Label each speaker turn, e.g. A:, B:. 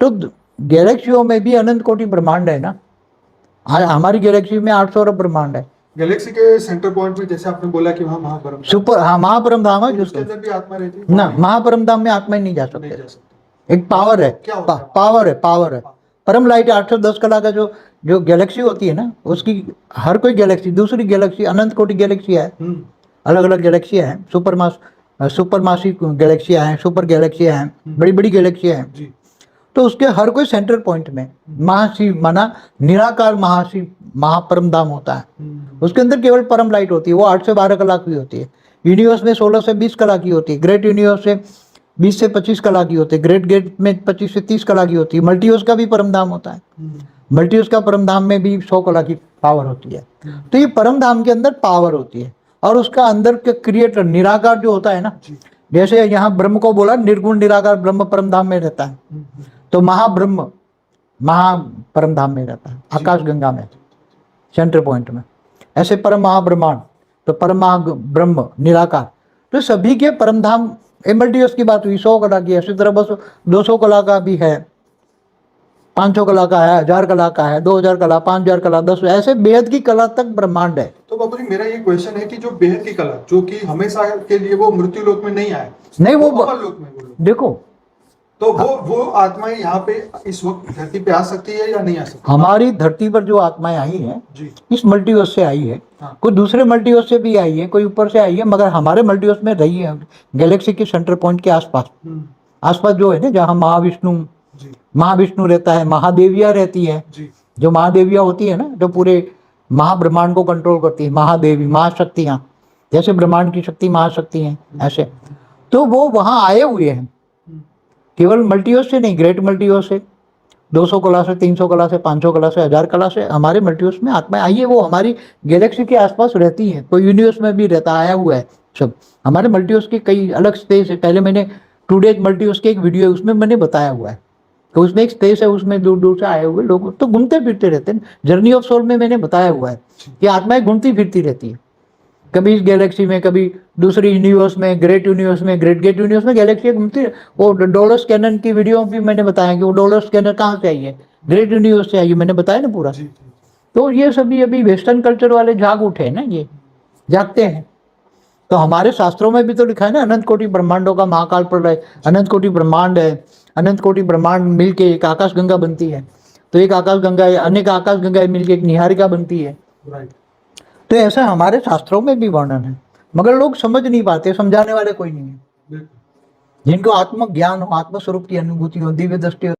A: तो गैलेक्सियों में भी अनंत कोटि ब्रह्मांड है ना। हमारी गैलेक्सी में 800 अरब ब्रह्मांड है।
B: गैलेक्सी के सेंटर पॉइंट में जैसे आपने बोला कि वहाँ महापरम
A: सुपर, हाँ, महापरम धाम है
B: तो
A: जो
B: उसके अंदर भी आत्मा रहती है
A: ना, महापरम धाम में आत्मा ही नहीं जा
B: नहीं
A: सकते।
B: जा सकते।
A: एक पावर है,
B: क्या होता है
A: पावर है, पावर है। परम लाइट 810 कला का जो जो गैलेक्सी होती है ना, उसकी हर कोई गैलेक्सी, दूसरी गैलेक्सी, अनंत कोटि गैलेक्सी है, अलग अलग गैलेक्सियाँ हैं, सुपर मासिक गैलेक्सियाँ हैं, सुपर गैलेक्सियाँ हैं, बड़ी बड़ी गैलेक्सियाँ हैं।
B: जी
A: तो उसके हर कोई सेंटर पॉइंट में महाशिव माना निराकार महाशिव महापरम धाम होता है। उसके अंदर केवल परम लाइट होती है, वो 8 से 12 कला की होती है। यूनिवर्स में 16 से 20 कला की होती है। ग्रेट यूनिवर्स से 20 से 25 कला की होती है। ग्रेट गेट में 25 से 30 कला की होती है। मल्टीवर्स का भी परम धाम होता है। मल्टीवर्स का परम धाम में भी 100 कला की पावर होती है। तो ये परम धाम के अंदर पावर होती है, और उसका अंदर के क्रिएटर निराकार जो होता है ना, जैसे यहाँ ब्रह्म को बोला निर्गुण निराकार ब्रह्म परम धाम में रहता है, तो महाब्रह्म महा परम धाम में रहता है, आकाश गंगा में, सेंटर पॉइंट में। ऐसे परम महाब्रह्मांड, तो परम ब्रह्म निराकार, तो सभी के परम धाम। मल्टीवर्स की बात हुई 100 कला की है, इसी तरह बस 200 कला का भी है, 500 कला का है, 1000 कला का है, 2000 कला, 5000 कला, 10, ऐसे बेहद की कला तक ब्रह्मांड है।
B: तो बाबू जी मेरा ये क्वेश्चन है कि जो बेहद की कला जो कि हमेशा के लिए वो मृत्यु लोक में नहीं आए,
A: नहीं, वो
B: अमर लोक में बोलो,
A: देखो,
B: तो वो आत्माएं यहाँ पे इस वक्त धरती पे आ सकती है या नहीं आ सकती?
A: हमारी धरती पर जो आत्माएं आई हैं
B: जी
A: इस मल्टीवर्स से आई है।
B: हाँ।
A: कोई दूसरे मल्टीवर्स से भी आई है, कोई ऊपर से आई है, मगर हमारे मल्टीवर्स में रही है, गैलेक्सी के सेंटर पॉइंट के आसपास। आसपास जो है ना, जहाँ
B: जी
A: महाविष्णु रहता है, महादेवियाँ रहती है।
B: जी
A: जो महादेवियाँ होती है ना, जो पूरे महाब्रह्मांड को कंट्रोल करती है, महादेवी, महाशक्तियाँ, जैसे ब्रह्मांड की शक्ति महाशक्ति हैं, ऐसे। तो वो वहाँ आए हुए हैं, केवल मल्टीवर्स से नहीं, ग्रेट मल्टीवर्स से, 200 कला से, 300 कला से, 500 कला से, 1000 कला से हमारे मल्टीवर्स में आत्माएं आई है। वो हमारी गैलेक्सी के आसपास रहती है, कोई यूनिवर्स में भी रहता आया हुआ है सब। हमारे मल्टीवर्स के कई अलग स्पेस है। पहले मैंने टू डेज मल्टीवर्स के एक वीडियो है, उसमें मैंने बताया हुआ है तो उसमें एक स्पेस है, उसमें दूर दूर से आए हुए लोग तो घूमते फिरते रहते हैं। जर्नी ऑफ सोल में मैंने बताया हुआ है कि आत्माएं घूमती फिरती रहती है, कभी इस गैलेक्सी में, कभी दूसरी यूनिवर्स में, ग्रेट यूनिवर्स में, ग्रेट गेट यूनिवर्स में गैलेक्सी घूमती है। वो डॉलर स्कैनर की वीडियो भी मैंने बताया कि वो डॉलर स्कैनर कहाँ से आई है, ग्रेट यूनिवर्स से आई है, मैंने बताया ना पूरा। तो ये सभी अभी वेस्टर्न कल्चर वाले जाग उठे हैं ना, ये जागते हैं। तो हमारे शास्त्रों में भी तो लिखा है ना, अनंत कोटि ब्रह्मांडों का महाकाल प्रलय, अनंत कोटि ब्रह्मांड है, अनंत कोटि ब्रह्मांड मिलके एक आकाश गंगा बनती है। तो एक आकाश गंगा है, अनेक आकाश गंगाएं मिलके एक निहारिका बनती है। तो ऐसा हमारे शास्त्रों में भी वर्णन है, मगर लोग समझ नहीं पाते, समझाने वाले कोई नहीं है। जिनको आत्म ज्ञान हो, आत्म स्वरूप की अनुभूति हो, दिव्य दृष्टि हो,